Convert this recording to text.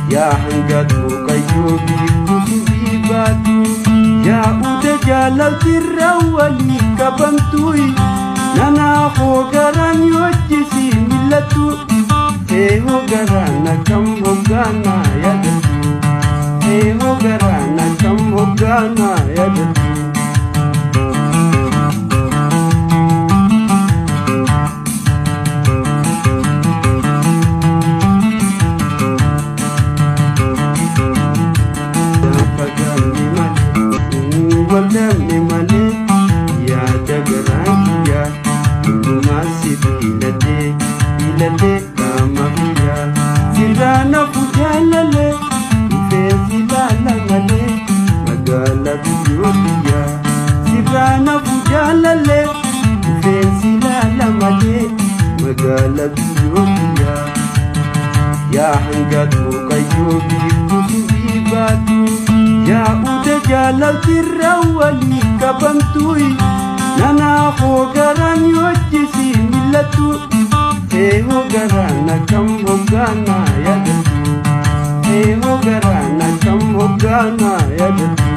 Ya hangat mukayyubi kusubi batu Ya udah jalan tirawali kabantui Nana hogaran yojisi milatu hogarana kam hogana ya datu hogarana kam hogana ya datu Ya hangat mukayyubi kusubi batu Ya udah jalan tirawali kabantui Nana hogaran yojisi milatu hogarana kam hogana ya datu hogarana kam hogana ya datu